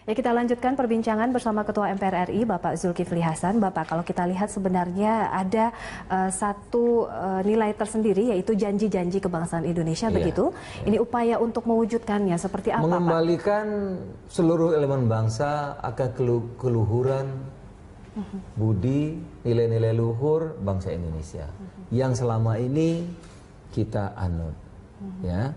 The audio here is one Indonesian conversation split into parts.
Ya, kita lanjutkan perbincangan bersama Ketua MPR RI, Bapak Zulkifli Hasan. Bapak, kalau kita lihat sebenarnya ada satu nilai tersendiri, yaitu janji-janji kebangsaan Indonesia, begitu. Ini upaya untuk mewujudkannya seperti apa, Mengembalikan Pak? seluruh elemen bangsa akan keluhuran, budi, nilai-nilai luhur bangsa Indonesia yang selama ini kita anut. Ya,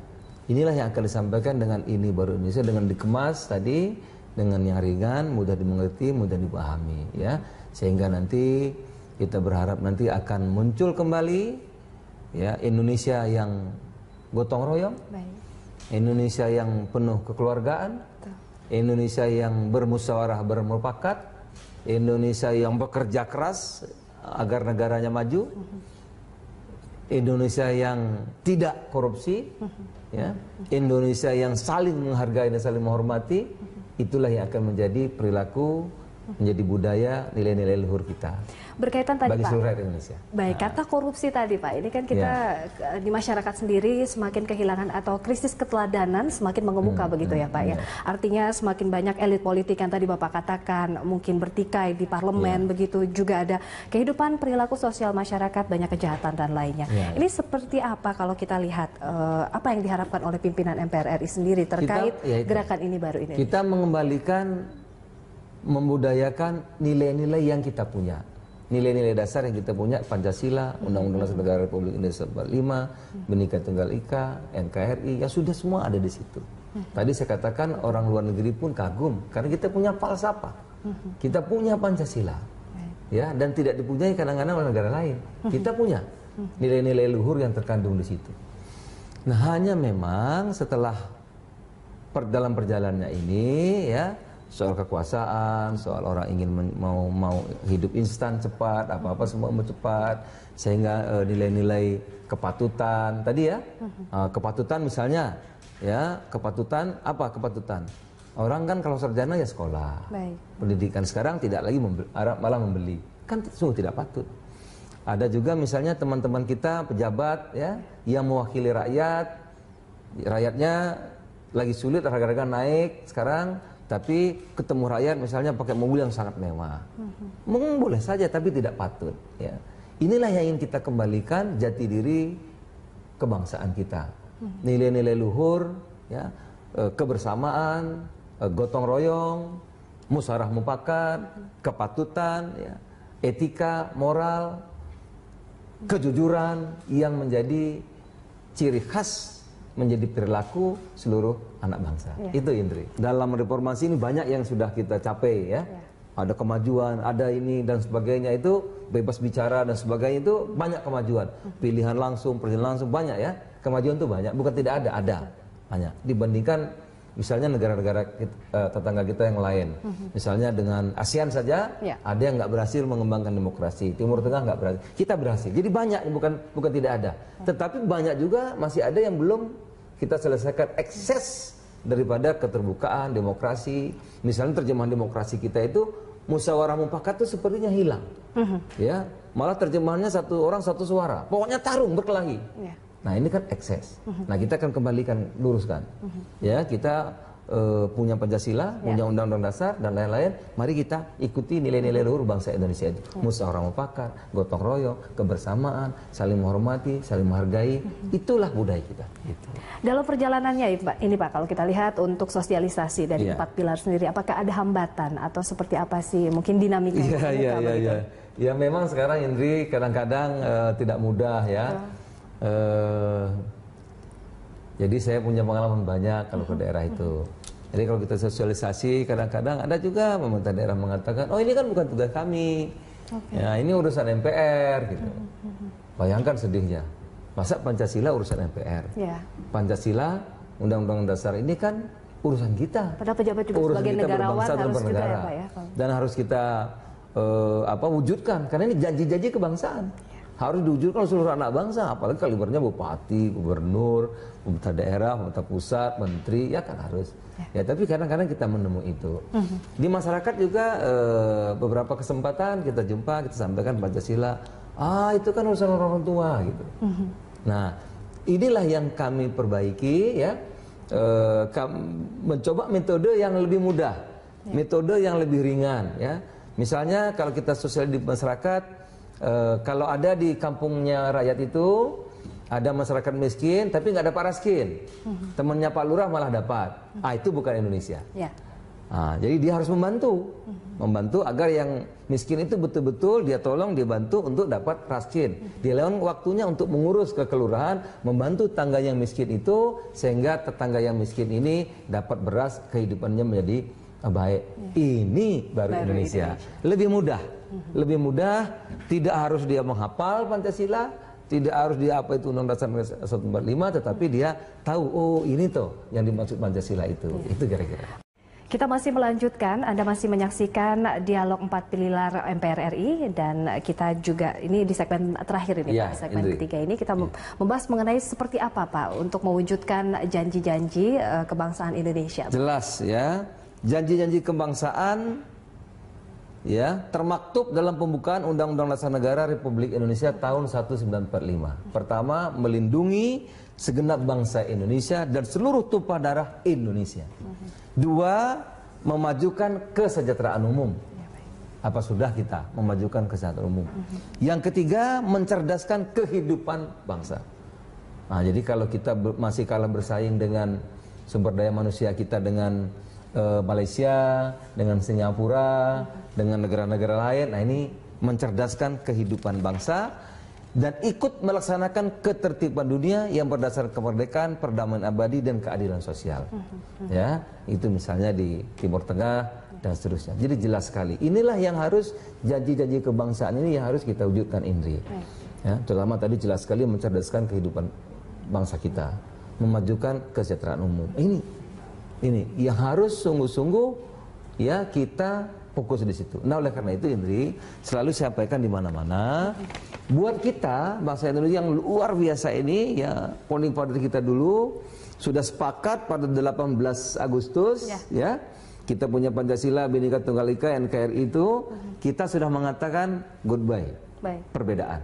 inilah yang akan disampaikan dengan ini baru Indonesia, dengan dikemas tadi dengan yang ringan, mudah dimengerti, mudah dipahami, ya, sehingga nanti kita berharap nanti akan muncul kembali, ya, Indonesia yang gotong royong, Indonesia yang penuh kekeluargaan, Indonesia yang bermusyawarah bermufakat, Indonesia yang bekerja keras agar negaranya maju, Indonesia yang tidak korupsi, ya, Indonesia yang saling menghargai dan saling menghormati. Itulah yang akan menjadi perilaku, menjadi budaya, nilai-nilai luhur kita. Berkaitan tadi, bagi Pak, seluruh rakyat Indonesia. Baik, kata korupsi tadi, Pak, ini kan kita di masyarakat sendiri semakin kehilangan atau krisis keteladanan semakin mengemuka begitu ya, Pak, ya. Artinya semakin banyak elit politik yang tadi Bapak katakan mungkin bertikai di parlemen, begitu juga ada kehidupan perilaku sosial masyarakat, banyak kejahatan dan lainnya. Ini seperti apa kalau kita lihat apa yang diharapkan oleh pimpinan MPR RI sendiri terkait gerakan ini baru ini? Kita mengembalikan, membudayakan nilai-nilai yang kita punya. Nilai-nilai dasar yang kita punya, Pancasila, Undang-Undang Dasar Negara Republik Indonesia 45, Bhinneka Tunggal Ika, NKRI, yang sudah semua ada di situ. Tadi saya katakan orang luar negeri pun kagum karena kita punya falsafah, kita punya Pancasila, ya, dan tidak dipunyai kadang-kadang oleh negara lain. Kita punya nilai-nilai luhur yang terkandung di situ. Nah, hanya memang setelah dalam perjalanannya ini, ya, soal kekuasaan, soal orang ingin mau hidup instan cepat, apa-apa semua mau cepat, sehingga nilai-nilai kepatutan tadi, ya, kepatutan misalnya, ya, kepatutan apa kepatutan? Orang kan kalau sarjana ya sekolah, pendidikan. Sekarang tidak lagi malah membeli, kan sungguh tidak patut. Ada juga misalnya teman-teman kita pejabat, ya, yang mewakili rakyat, rakyatnya lagi sulit harga-harga naik sekarang. Tapi ketemu rakyat misalnya pakai mobil yang sangat mewah, mungkin boleh saja, tapi tidak patut. Ya. Inilah yang ingin kita kembalikan, jati diri kebangsaan kita, nilai-nilai luhur, ya, kebersamaan, gotong royong, musyawarah mufakat, kepatutan, ya, etika, moral, kejujuran yang menjadi ciri khas, menjadi perilaku seluruh anak bangsa. Itu, Indri. Dalam reformasi ini banyak yang sudah kita capai, ya. Ada kemajuan, ada ini dan sebagainya, itu bebas bicara dan sebagainya, itu banyak kemajuan. Pilihan langsung, presiden langsung, banyak, ya. Kemajuan itu banyak, bukan tidak ada banyak. Dibandingkan misalnya negara-negara tetangga kita yang lain. Misalnya dengan ASEAN saja, ada yang nggak berhasil mengembangkan demokrasi. Timur Tengah nggak berhasil. Kita berhasil. Jadi banyak, bukan tidak ada. Tetapi banyak juga masih ada yang belum kita selesaikan ekses daripada keterbukaan demokrasi. Misalnya terjemahan demokrasi kita itu musyawarah mufakat itu sepertinya hilang, ya, malah terjemahannya satu orang satu suara, pokoknya tarung berkelahi. Nah, ini kan ekses. Nah, kita akan kembalikan, luruskan, ya, kita punya Pancasila, punya Undang-Undang Dasar dan lain-lain. Mari kita ikuti nilai-nilai luhur bangsa Indonesia itu. Musyawarah mufakat, gotong royong, kebersamaan, saling menghormati, saling menghargai. Itulah budaya kita. Gitu. Dalam perjalanannya ini, Pak, kalau kita lihat untuk sosialisasi dari 4 pilar sendiri, apakah ada hambatan atau seperti apa sih mungkin dinamika? Ya, memang sekarang, Indri, kadang-kadang tidak mudah, ya. Jadi saya punya pengalaman banyak kalau ke daerah itu. Jadi kalau kita sosialisasi, kadang-kadang ada juga pemerintah daerah mengatakan, oh ini kan bukan tugas kami, ya ini urusan MPR, gitu. Bayangkan sedihnya, masa Pancasila urusan MPR, Pancasila, Undang-Undang Dasar ini kan urusan kita. Padahal pejabat juga urusan sebagai kita negarawan harus juga, ya, Pak, ya. Dan harus kita wujudkan, karena ini janji-janji kebangsaan. Harus diwujudkan oleh seluruh anak bangsa, apalagi kalibernya bupati, gubernur, pemerintah daerah, pemerintah pusat, menteri, ya kan harus. Ya, tapi kadang-kadang kita menemui itu. Di masyarakat juga beberapa kesempatan kita jumpa, kita sampaikan Pancasila, itu kan urusan orang tua, gitu. Nah, inilah yang kami perbaiki, ya, mencoba metode yang lebih mudah. metode yang lebih ringan, ya. Misalnya kalau kita sosial di masyarakat, kalau ada di kampungnya rakyat itu ada masyarakat miskin, tapi nggak ada Pak Raskin, temannya Pak Lurah malah dapat. Itu bukan Indonesia. Ya. Jadi dia harus membantu agar yang miskin itu betul-betul dia tolong, dia bantu untuk dapat raskin. Dia lewat waktunya untuk mengurus ke kelurahan, membantu tangga yang miskin itu sehingga tetangga yang miskin ini dapat beras, kehidupannya menjadi baik. Ini baru Indonesia. Lebih mudah, tidak harus dia menghafal Pancasila, tidak harus dia apa itu Undang-Undang Dasar 145, tetapi dia tahu, oh ini tuh yang dimaksud Pancasila itu. Itu kira-kira. Kita masih melanjutkan, Anda masih menyaksikan dialog 4 pilar MPR RI dan kita juga ini di segmen terakhir ini, Pak, segmen ketiga ini kita membahas mengenai seperti apa Pak untuk mewujudkan janji-janji kebangsaan Indonesia. Jelas ya, janji-janji kebangsaan ya termaktub dalam pembukaan Undang-Undang Dasar Negara Republik Indonesia tahun 1945. Pertama, melindungi segenap bangsa Indonesia dan seluruh tumpah darah Indonesia. Dua, memajukan kesejahteraan umum. Apa sudah kita memajukan kesejahteraan umum? Yang ketiga, mencerdaskan kehidupan bangsa. Jadi kalau kita masih kalah bersaing dengan sumber daya manusia kita dengan Malaysia, dengan Singapura, dengan negara-negara lain, ini mencerdaskan kehidupan bangsa dan ikut melaksanakan ketertiban dunia yang berdasarkan kemerdekaan, perdamaian abadi dan keadilan sosial. Ya, itu misalnya di Timur Tengah dan seterusnya. Jadi jelas sekali. Inilah yang harus janji-janji kebangsaan ini yang harus kita wujudkan, Indri. Ya, terutama tadi jelas sekali mencerdaskan kehidupan bangsa kita, memajukan kesejahteraan umum. Ini yang harus sungguh-sungguh ya kita fokus di situ. Nah, oleh karena itu Indri selalu sampaikan di mana-mana, buat kita bangsa Indonesia yang luar biasa ini ya, founding father kita dulu sudah sepakat pada 18 Agustus ya. Kita punya Pancasila, Bhinneka Tunggal Ika, NKRI itu kita sudah mengatakan goodbye perbedaan.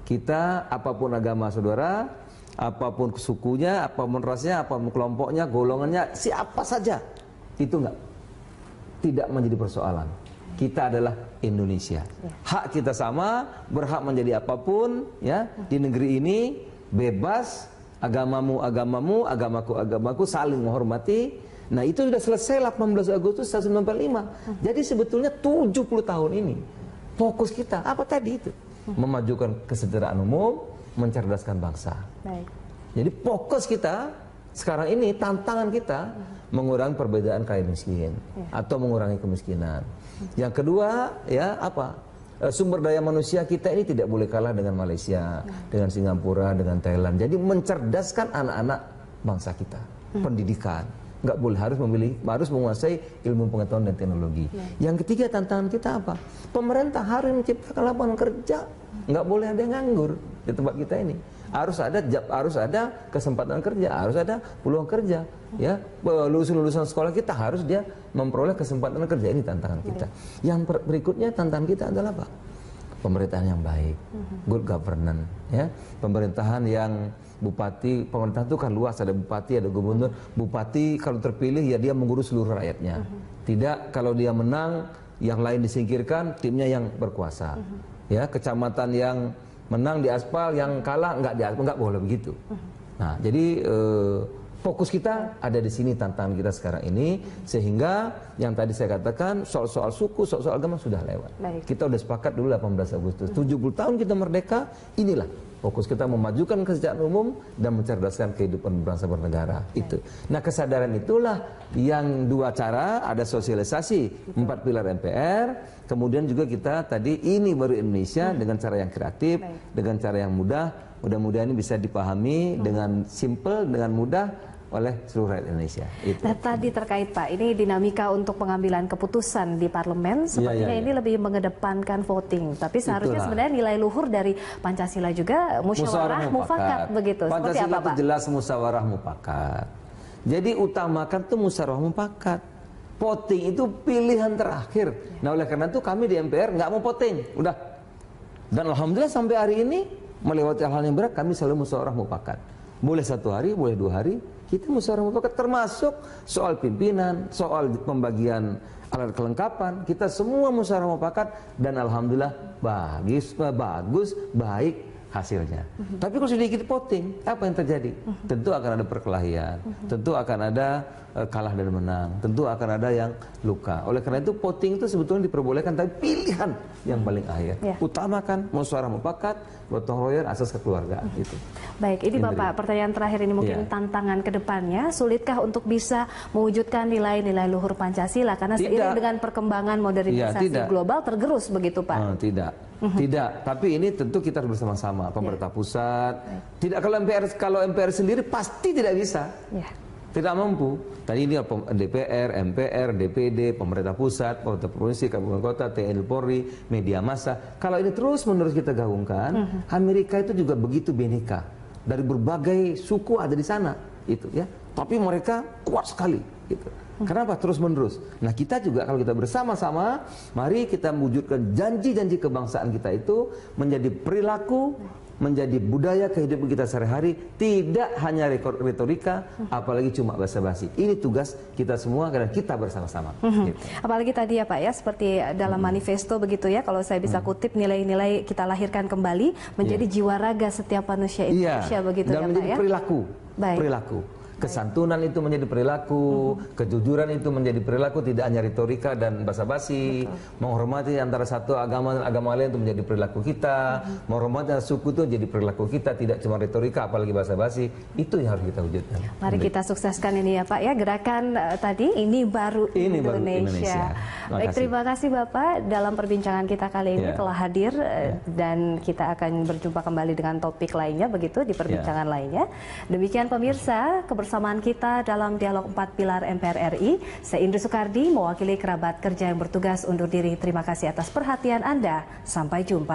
Kita apapun agama saudara, apapun sukunya, apapun rasnya, apapun kelompoknya, golongannya, siapa saja itu tidak menjadi persoalan. Kita adalah Indonesia. Hak kita sama, berhak menjadi apapun ya di negeri ini, bebas, agamamu agamamu, agamaku, saling menghormati. Nah, itu sudah selesai 18 Agustus 1945. Jadi sebetulnya 70 tahun ini fokus kita apa tadi itu? Memajukan kesejahteraan umum, mencerdaskan bangsa. Jadi fokus kita sekarang ini, tantangan kita mengurangi perbedaan kaya miskin atau mengurangi kemiskinan. Yang kedua ya apa? Sumber daya manusia kita ini tidak boleh kalah dengan Malaysia, dengan Singapura, dengan Thailand. Jadi mencerdaskan anak-anak bangsa kita. Pendidikan nggak boleh, harus menguasai ilmu pengetahuan dan teknologi. Yang ketiga tantangan kita apa? Pemerintah harus menciptakan lapangan kerja. Nggak boleh ada yang nganggur di tempat kita ini. Harus ada kesempatan kerja, harus ada peluang kerja. Ya, lulusan sekolah kita harus dia memperoleh kesempatan kerja. Ini tantangan kita. Yang berikutnya tantangan kita adalah apa? Pemerintahan yang baik, good governance. Ya, pemerintahan yang pemerintahan itu kan luas, ada bupati, ada gubernur. Bupati kalau terpilih ya dia mengurus seluruh rakyatnya. Tidak kalau dia menang, yang lain disingkirkan, timnya yang berkuasa. Ya, kecamatan yang menang di aspal, yang kalah nggak di aspal, nggak boleh begitu. Nah, jadi fokus kita ada di sini, tantangan kita sekarang ini, sehingga yang tadi saya katakan soal-soal suku, soal-soal agama sudah lewat. Kita udah sepakat dulu 18 Agustus. 70 tahun kita merdeka, inilah fokus kita memajukan kesejahteraan umum dan mencerdaskan kehidupan bangsa bernegara. Itu. Nah, kesadaran itulah yang dua cara, ada sosialisasi 4 pilar MPR, kemudian juga kita tadi ini baru Indonesia dengan cara yang kreatif, dengan cara yang mudah. Mudah-mudahan ini bisa dipahami dengan simple, dengan mudah oleh seluruh rakyat Indonesia. Itu. Nah, tadi terkait Pak, ini dinamika untuk pengambilan keputusan di parlemen sepertinya ini lebih mengedepankan voting, tapi seharusnya sebenarnya nilai luhur dari Pancasila juga musyawarah mufakat begitu. Pancasila seperti apa, itu Pak? jelas musyawarah mufakat. Jadi utamakan tuh musyawarah mufakat. Voting itu pilihan terakhir. Nah, oleh karena itu kami di MPR nggak mau voting, udah. Dan alhamdulillah sampai hari ini melewati hal-hal yang berat kami selalu musyawarah mufakat. Boleh 1 hari, boleh 2 hari, kita musyawarah mufakat, termasuk soal pimpinan, soal pembagian alat kelengkapan, kita semua musyawarah mufakat dan alhamdulillah bagus, baik hasilnya. Tapi kalau sedikit voting, apa yang terjadi? Tentu akan ada perkelahian, tentu akan ada kalah dan menang, tentu akan ada yang luka. Oleh karena itu voting itu sebetulnya diperbolehkan, tapi pilihan yang paling akhir. Utamakan musyawarah mufakat, gotong royong, asas kekeluargaan itu. Baik, ini Bapak, pertanyaan terakhir ini mungkin tantangan ke depannya, sulitkah untuk bisa mewujudkan nilai-nilai luhur Pancasila? Karena seiring dengan perkembangan modernisasi global tergerus begitu Pak? Tidak, tapi ini tentu kita harus bersama-sama, pemerintah pusat. Tidak, kalau MPR sendiri pasti tidak bisa. Tidak mampu. Tadi ini DPR, MPR, DPD, pemerintah pusat, pemerintah provinsi, kabupaten kota, TNI Polri, media massa. Kalau ini terus-menerus kita gabungkan, Amerika itu juga begitu bineka. Dari berbagai suku ada di sana, itu ya. Tapi mereka kuat sekali, gitu. Kenapa terus-menerus? Nah, kita juga kalau kita bersama-sama, mari kita mewujudkan janji-janji kebangsaan kita itu menjadi perilaku, menjadi budaya kehidupan kita sehari-hari, tidak hanya retorika, apalagi cuma basa-basi. Ini tugas kita semua karena kita bersama-sama. Gitu. Apalagi tadi ya Pak ya, seperti dalam manifesto begitu ya, kalau saya bisa kutip, nilai-nilai kita lahirkan kembali menjadi jiwa raga setiap manusia Indonesia begitu dan ya menjadi Pak ya. Perilaku. Kesantunan itu menjadi perilaku, kejujuran itu menjadi perilaku, tidak hanya retorika dan basa-basi. Menghormati antara satu agama dan agama lain itu menjadi perilaku kita. Menghormati suku itu menjadi perilaku kita, tidak cuma retorika apalagi basa-basi. Itu yang harus kita wujudkan. Mari kita sukseskan ini ya Pak ya, gerakan tadi ini baru Indonesia. Baik, terima kasih Bapak dalam perbincangan kita kali ini telah hadir dan kita akan berjumpa kembali dengan topik lainnya begitu di perbincangan lainnya. Demikian pemirsa, kebersamaan kita dalam dialog 4 pilar MPR RI. Saya Indri Soekardi, mewakili kerabat kerja yang bertugas undur diri. Terima kasih atas perhatian Anda. Sampai jumpa.